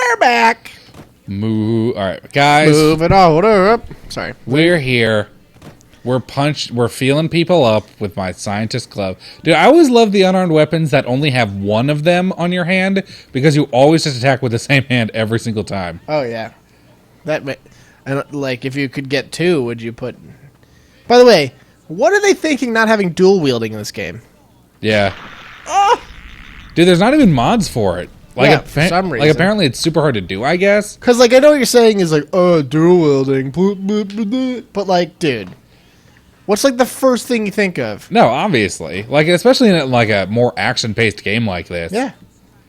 We're back. All right, guys. Move it on up. Sorry. We're here. We're feeling people up with my scientist glove. Dude, I always love the unarmed weapons that only have one of them on your hand because you always just attack with the same hand every single time. Oh, yeah. And like, if you could get two, would you put... By the way, what are they thinking not having dual wielding in this game? Yeah. Oh! Dude, there's not even mods for it. Like, yeah, for some reason. Like, apparently it's super hard to do, I guess. Because, like, I know what you're saying is, like, dual wielding. But, like, dude, what's, like, the first thing you think of? No, obviously. Like, especially in, like, a more action-paced game like this. Yeah.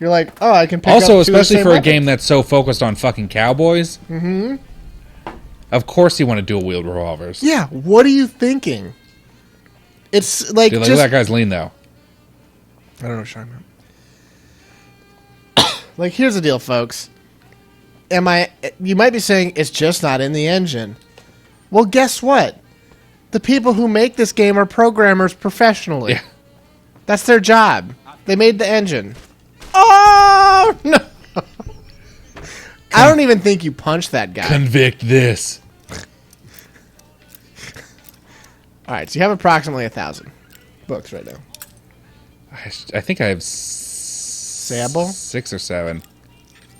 You're like, oh, I can pick also, up two especially for a weapons. game that's so focused on fucking cowboys. Mm-hmm. Of course you want to dual-wield revolvers. Yeah, what are you thinking? It's, like, Dude, just... look at that guy's lean, though. I don't know what you're talking about. Like, here's the deal, folks. You might be saying, it's just not in the engine. Well, guess what? The people who make this game are programmers professionally. Yeah. That's their job. They made the engine. Oh, no. I don't even think you punched that guy. Convict this. All right, so you have approximately 1,000 books right now. I think I have Sample? 6 or 7.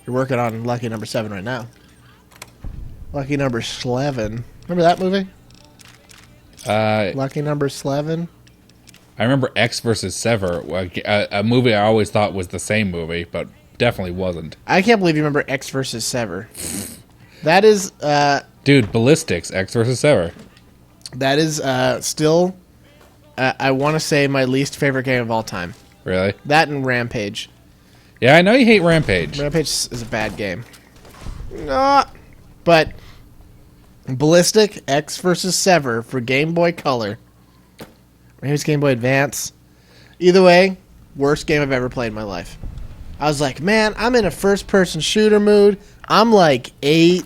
You're working on lucky number 7 right now. Lucky number 11. Remember that movie? Lucky number 11. I remember X versus Sever, a movie I always thought was the same movie, but definitely wasn't. I can't believe you remember X versus Sever. That is, dude, Ballistics, X versus Sever. That is still, I want to say, my least favorite game of all time. Really? That and Rampage. Yeah, I know you hate Rampage. Rampage is a bad game. But Ballistic X versus Sever for Game Boy Color. Maybe it's Game Boy Advance. Either way, worst game I've ever played in my life. I was like, man, I'm in a first-person shooter mood. I'm like 8.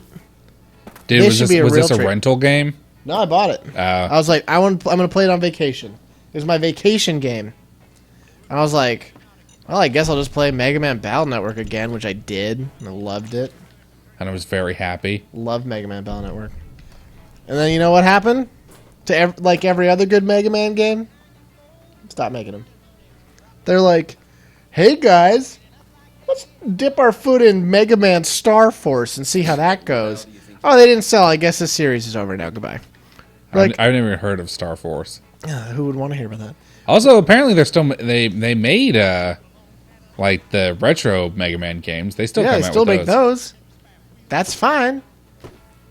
Dude, was this a rental game? No, I bought it. I was like, I'm going to play it on vacation. It was my vacation game. And I was like, well, I guess I'll just play Mega Man Battle Network again, which I did. And I loved it. And I was very happy. Loved Mega Man Battle Network. And then you know what happened? To like every other good Mega Man game? Stop making them. They're like, hey guys, let's dip our foot in Mega Man Star Force and see how that goes. Oh, they didn't sell. I guess this series is over now. Goodbye. I've never even heard of Star Force. Who would want to hear about that? Also, apparently they made like the retro Mega Man games. They still come out with those. Yeah, they still make those. That's fine.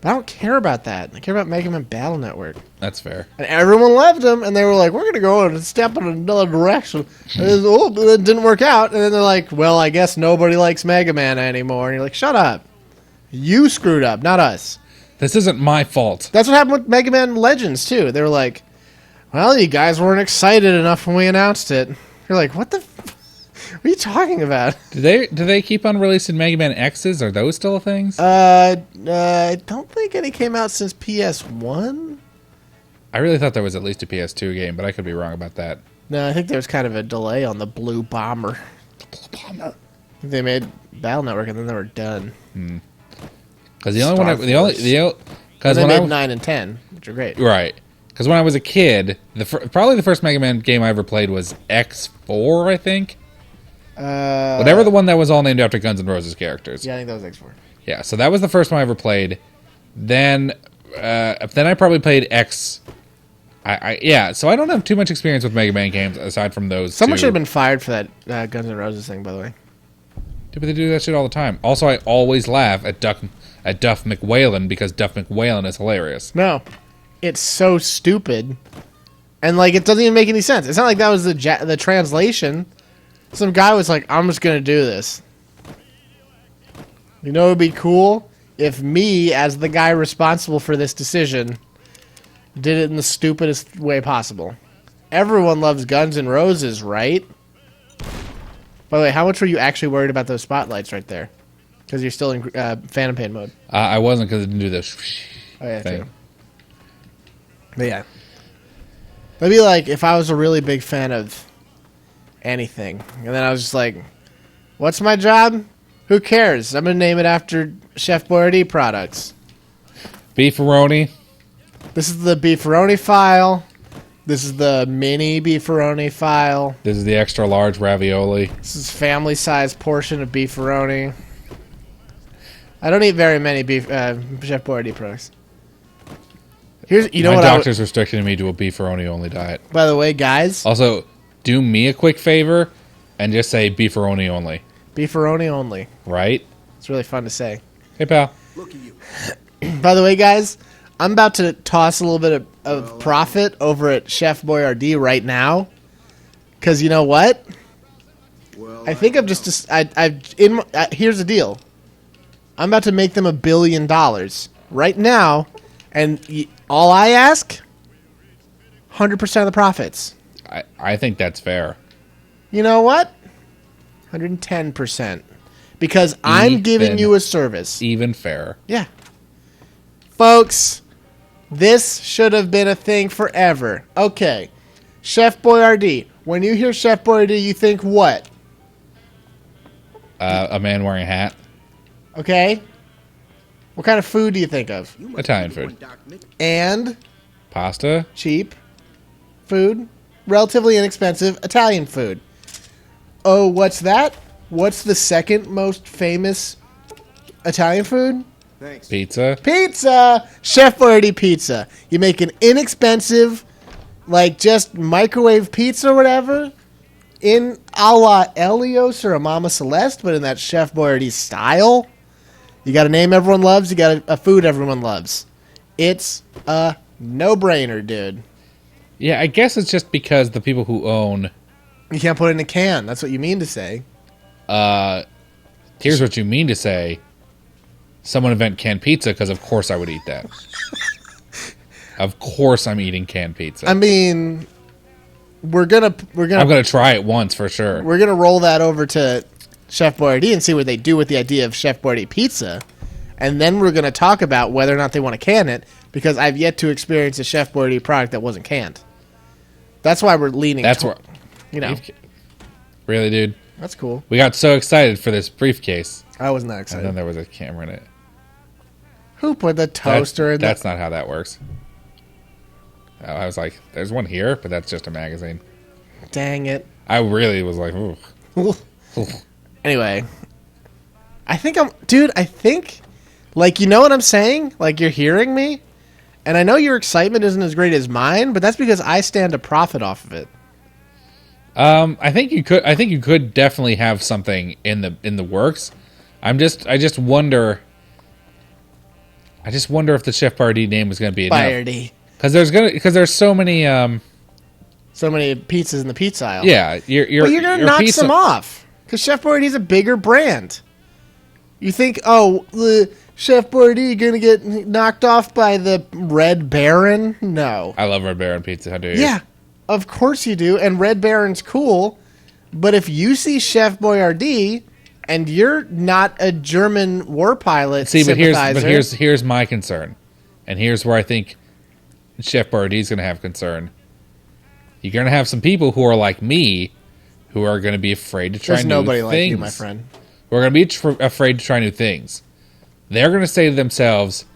But I don't care about that. I care about Mega Man Battle Network. That's fair. And everyone loved them, and they were like, we're going to go and step in another direction. And it didn't work out. And then they're like, well, I guess nobody likes Mega Man anymore. And you're like, shut up. You screwed up, not us. This isn't my fault. That's what happened with Mega Man Legends, too. They were like, well, you guys weren't excited enough when we announced it. You're like, what are you talking about? Do they keep on releasing Mega Man X's? Are those still things? I don't think any came out since PS1. I really thought there was at least a PS2 game, but I could be wrong about that. No, I think there was kind of a delay on the Blue Bomber. They made Battle Network and then they were done. Because the only one, because they made 9 and 10, which are great. Right. Because when I was a kid, probably the first Mega Man game I ever played was X4, I think. Whatever the one that was all named after Guns N' Roses characters. Yeah, I think that was X4. Yeah, so that was the first one I ever played. Then I probably played X. So I don't have too much experience with Mega Man games aside from those. Someone should have been fired for that Guns N' Roses thing, by the way. Yeah, but they do that shit all the time. Also, I always laugh at Duff McWhalen because Duff McWhalen is hilarious. No, it's so stupid, and like it doesn't even make any sense. It's not like that was the translation. Some guy was like, "I'm just gonna do this." You know, it'd be cool if me, as the guy responsible for this decision, did it in the stupidest way possible. Everyone loves Guns N' Roses, right? By the way, how much were you actually worried about those spotlights right there? Because you're still in Phantom Pain mode. I wasn't, because it didn't do this thing. True. But yeah. It'd be like if I was a really big fan of anything, and then I was just like, what's my job? Who cares? I'm gonna name it after Chef Boyardee products. Beefaroni. This is the beefaroni file. This is the mini beefaroni file. This is the extra large ravioli. This is family size portion of beefaroni. I don't eat very many Chef Boyardee products. My doctor's restricting me to a beefaroni only diet. By the way, guys. Also, do me a quick favor and just say beefaroni only. Beefaroni only. Right? It's really fun to say. Hey, pal. Look at you. By the way, guys, I'm about to toss a little bit of profit over at Chef Boyardee right now. Because you know what? Well, I think I'm just... here's the deal. I'm about to make them $1 billion right now. And all I ask, 100% of the profits. I think that's fair. You know what? 110%. Because I'm giving you a service. Even fair. Yeah. Folks, this should have been a thing forever. Okay. Chef Boyardee. When you hear Chef Boyardee, you think what? A man wearing a hat. Okay. What kind of food do you think of? Italian food. And Pasta. cheap food. Relatively inexpensive Italian food. Oh, what's that? What's the second most famous Italian food? Thanks. Pizza. Pizza! Chef Boyardee pizza. You make an inexpensive, like just microwave pizza or whatever, in a la Elios or a Mama Celeste, but in that Chef Boyardee style. You got a name everyone loves. You got a food everyone loves. It's a no-brainer, dude. Yeah, I guess it's just because the people who own... You can't put it in a can. That's what you mean to say. Here's what you mean to say. Someone invent canned pizza, because of course I would eat that. Of course I'm eating canned pizza. I mean, I'm gonna try it once for sure. We're gonna roll that over to Chef Boyardee and see what they do with the idea of Chef Boyardee pizza, and then we're gonna talk about whether or not they want to can it, because I've yet to experience a Chef Boyardee product that wasn't canned. That's why we're leaning. Really, dude. That's cool. We got so excited for this briefcase, I was not and excited. then there was a camera in it. Who put the toaster in? That's not how that works. I was like, "There's one here," but that's just a magazine. Dang it. I really was like, "Ooh." Anyway, I think, like, you know what I'm saying? Like, you're hearing me? And I know your excitement isn't as great as mine, but that's because I stand to profit off of it. I think you could definitely have something in the works. I just wonder if the Chef Boyardee name is going to be enough. Boyardee. Because there's so many pizzas in the pizza aisle. Yeah, you're going to knock some off. Because Chef Boyardee's a bigger brand. You think, the Chef Boyardee going to get knocked off by the Red Baron? No. I love Red Baron pizza. How do you? Yeah, of course you do. And Red Baron's cool. But if you see Chef Boyardee and you're not a German war pilot sympathizer... here's my concern. And here's where I think Chef Boyardee's going to have concern. You're going to have some people who are like me, who are going to be afraid to try new things. There's nobody like you, my friend. Who are going to be afraid to try new things. They're going to say to themselves,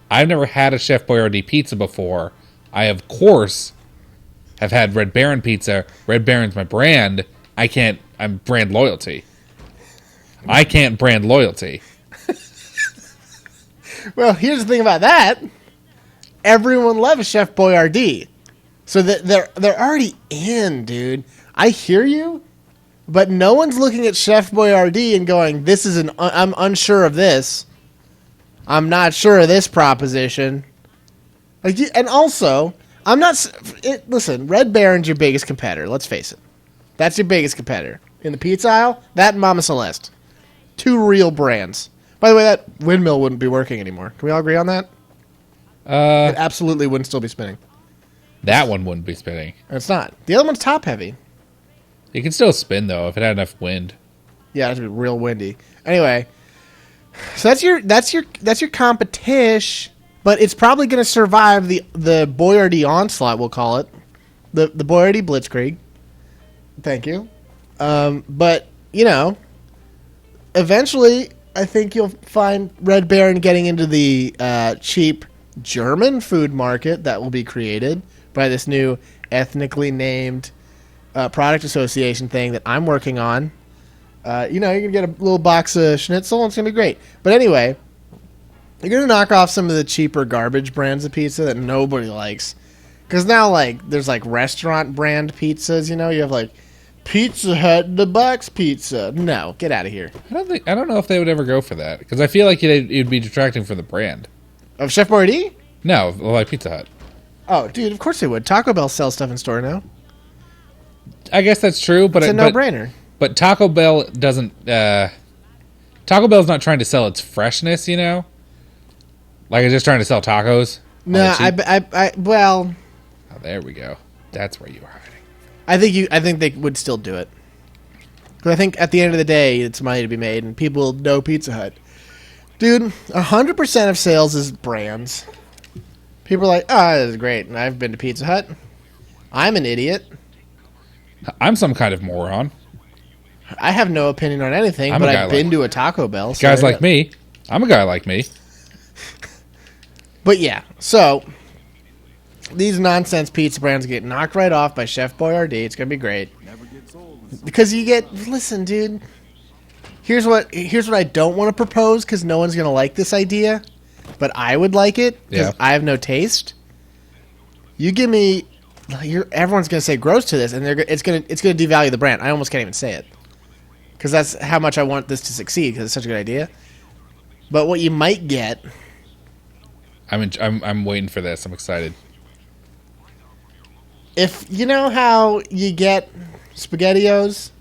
I've never had a Chef Boyardee pizza before. I, of course, have had Red Baron pizza. Red Baron's my brand. I'm brand loyalty. I can't brand loyalty. Well, here's the thing about that. Everyone loves Chef Boyardee. So they're already in, dude. I hear you, but no one's looking at Chef Boyardee and going, I'm unsure of this. I'm not sure of this proposition. And also, listen, Red Baron's your biggest competitor. Let's face it. That's your biggest competitor. In the pizza aisle, that and Mama Celeste. Two real brands. By the way, that windmill wouldn't be working anymore. Can we all agree on that? It absolutely wouldn't still be spinning. That one wouldn't be spinning. And it's not. The other one's top heavy. It can still spin though if it had enough wind. Yeah, it'd be real windy. Anyway, so that's your competition, but it's probably going to survive the Boyardee onslaught. We'll call it the Boyardee Blitzkrieg. Thank you. But eventually, I think you'll find Red Baron getting into the cheap German food market that will be created by this new ethnically named product association thing that I'm working on. You're going to get a little box of schnitzel, and it's going to be great. But anyway, you're going to knock off some of the cheaper garbage brands of pizza that nobody likes. Because now, there's, restaurant brand pizzas, you have, Pizza Hut Deluxe Pizza. No, get out of here. I don't know if they would ever go for that, because I feel like it'd be detracting from the brand. Of Chef Boyardee? No, like Pizza Hut. Oh, dude, of course they would. Taco Bell sells stuff in store now. I guess that's true, but It's a no-brainer. But Taco Bell doesn't. Taco Bell's not trying to sell its freshness, Like it's just trying to sell tacos. No, well, oh, there we go. That's where you were hiding. I think they would still do it. Because I think at the end of the day, it's money to be made, and people know Pizza Hut. Dude, 100% of sales is brands. People are like, oh, this is great, and I've been to Pizza Hut. I'm an idiot. I'm some kind of moron. I have no opinion on anything, but I've been to a Taco Bell. So guys like me. I'm a guy like me. But yeah, so these nonsense pizza brands get knocked right off by Chef Boyardee. It's going to be great. Because listen, dude. Here's what I don't want to propose because no one's going to like this idea, but I would like it because I have no taste. You give me, everyone's going to say gross to this, and it's going to devalue the brand. I almost can't even say it because that's how much I want this to succeed because it's such a good idea. But what you might get, I'm waiting for this. I'm excited. If you know how you get SpaghettiOs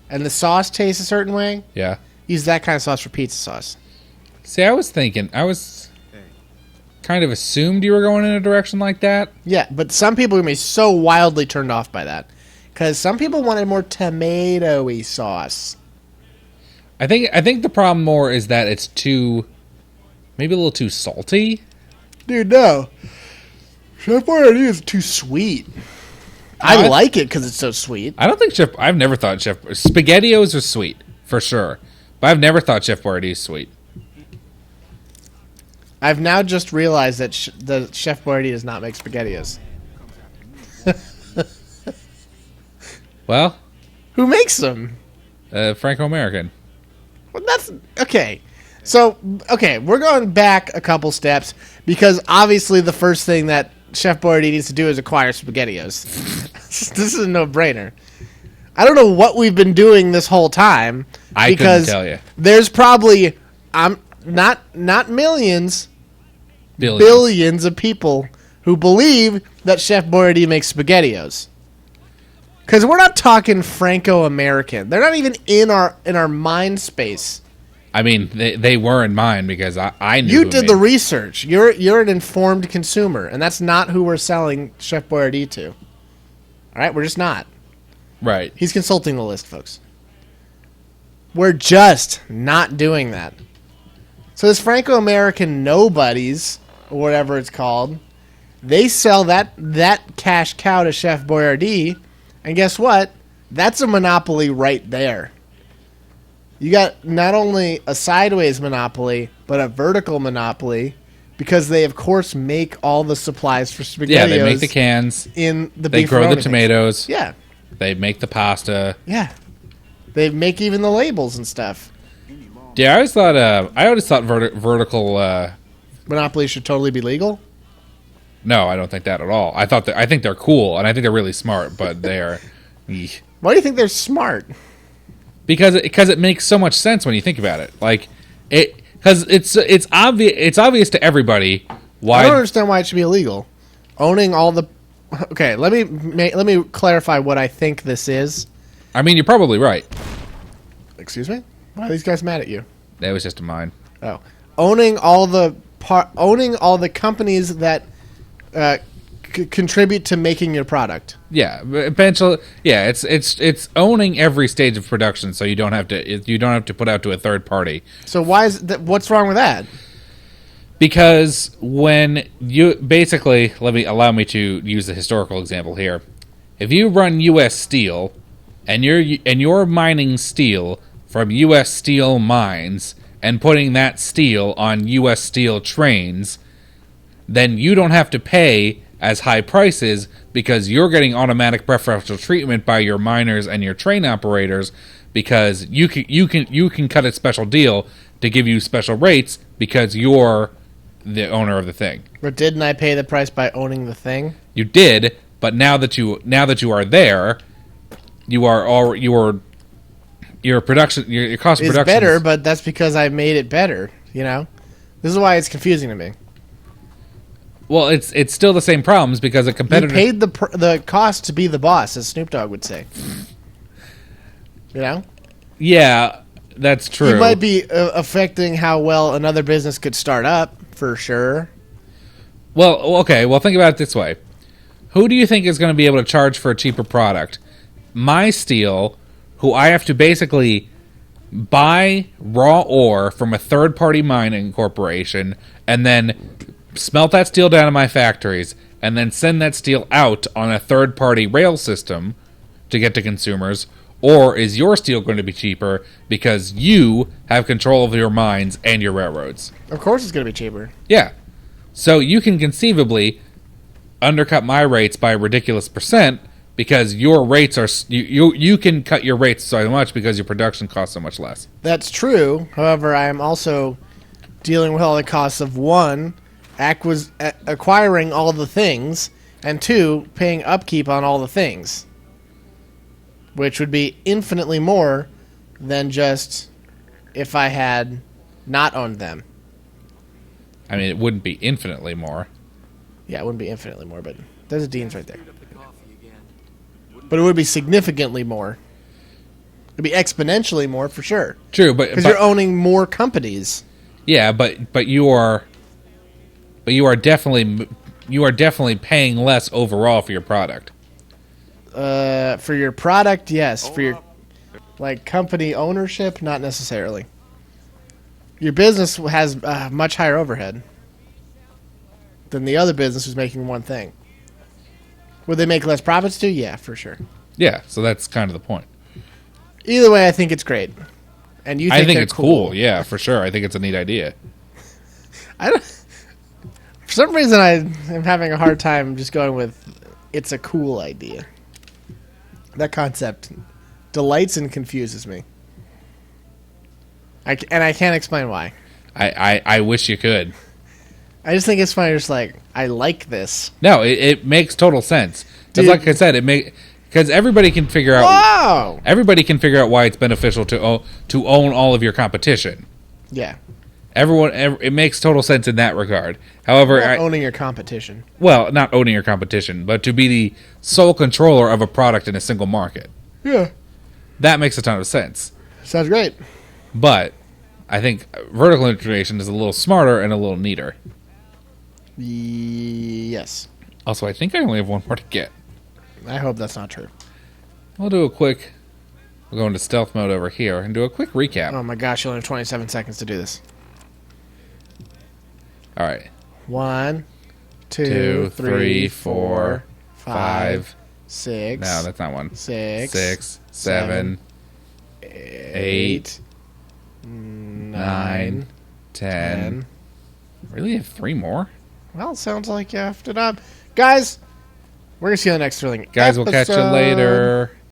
and the sauce tastes a certain way, Yeah. use that kind of sauce for pizza sauce. See, I was kind of assumed you were going in a direction like that. Yeah, but some people are going to be so wildly turned off by that. Because some people wanted more tomato-y sauce. I think the problem more is that it's maybe a little too salty. Dude, no. Chef Boyardee is too sweet. I like it because it's so sweet. I don't think I've never thought SpaghettiOs are sweet, for sure. But I've never thought Chef Boyardee is sweet. I've now just realized that the Chef Boyardee does not make SpaghettiOs. Well, who makes them? Franco-American. Well, that's okay. So, we're going back a couple steps because obviously the first thing that Chef Boyardee needs to do is acquire SpaghettiOs. This is a no-brainer. I don't know what we've been doing this whole time. I couldn't tell you. There's probably not millions, billions of people who believe that Chef Boyardee makes SpaghettiOs. Because we're not talking Franco-American. They're not even in our mind space. I mean, they were in mine because I knew. You did the research. You're an informed consumer, and that's not who we're selling Chef Boyardee to. All right, we're just not. Right. He's consulting the list, folks. We're just not doing that. So this Franco-American nobodies, or whatever it's called, they sell that cash cow to Chef Boyardee, and guess what? That's a monopoly right there. You got not only a sideways monopoly, but a vertical monopoly, because they, of course, make all the supplies for SpaghettiOs. Yeah, they make the cans. They grow the tomatoes. Yeah. They make the pasta. Yeah. They make even the labels and stuff. Yeah, I always thought vertical... Monopoly should totally be legal? No, I don't think that at all. I think they're cool, and I think they're really smart, but they're... Why do you think they're smart? Because it makes so much sense when you think about it. Because it's obvious to everybody why. I don't understand why it should be illegal. Owning all the. Okay, let me clarify what I think this is. I mean, you're probably right. Excuse me? Why are these guys mad at you? That was just a mine. Oh, owning all the companies that contribute to making your product. Yeah, eventually. Yeah, it's owning every stage of production, so you don't have to put out to a third party. So why is that? What's wrong with that? Because when you basically allow me to use the historical example here, if you run U.S. Steel and you're mining steel from U.S. Steel mines and putting that steel on U.S. Steel trains, then you don't have to pay as high prices because you're getting automatic preferential treatment by your miners and your train operators because you can cut a special deal to give you special rates because you're the owner of the thing. But didn't I pay the price by owning the thing? You did, but now that you are there, your production your cost of It's production better, is, but that's because I made it better. You know, this is why it's confusing to me. well, it's still the same problems because a You competitor paid the cost to be the boss, as Snoop Dogg would say. You know, Yeah, that's true. you might be affecting how well another business could start up for sure. Well, okay. Well, think about it this way: who do you think is going to be able to charge for a cheaper product? My steel, who I have to basically buy raw ore from a third-party mining corporation, and then smelt that steel down in my factories, and then send that steel out on a third-party rail system to get to consumers. Or is your steel going to be cheaper because you have control of your mines and your railroads? Of course, it's going to be cheaper. Yeah. So you can conceivably undercut my rates by a ridiculous percent because your rates are you can cut your rates so much because your production costs so much less. That's true. However, I am also dealing with all the costs of one, acquiring all the things, and two, paying upkeep on all the things, which would be infinitely more than just if I had not owned them. I mean, it wouldn't be infinitely more. Yeah, it wouldn't be infinitely more, but there's a Dean's right there. But it would be significantly more. It'd be exponentially more for sure. True, but Because you're owning more companies. yeah, but you are definitely paying less overall for your product. For your product, yes. For your company ownership, not necessarily. Your business has much higher overhead than the other business who's making one thing. Would they make less profits too? Yeah, for sure. Yeah, so that's kind of the point. Either way, I think it's great. And you think I think they're it's cool. Yeah, for sure. I think it's a neat idea. I don't, for some reason, I am having a hard time just going with it's a cool idea. That concept delights and confuses me. I can't explain why. I wish you could. I just think it's funny. Just I like this. No, it makes total sense. Dude. Because like I said, because everybody can figure out. Wow. Everybody can figure out why it's beneficial to own all of your competition. Yeah. It makes total sense in that regard. However, Not owning your competition. well, not owning your competition, but to be the sole controller of a product in a single market. Yeah. That makes a ton of sense. Sounds great. But I think vertical integration is a little smarter and a little neater. Yes. Also, I think I only have one more to get. I hope that's not true. We'll go into stealth mode over here and do a quick recap. Oh my gosh, you only have 27 seconds to do this. All right. 1, 2, 2, 3, 3, 4, 4, 5, 5. 6. No, that's not one. 6, 6, 7, 8, 9, 10. Really have 3 more? Well, sounds like you effed it up. Guys, we're going to see you on the next thrilling Guys, we'll catch you episode. later.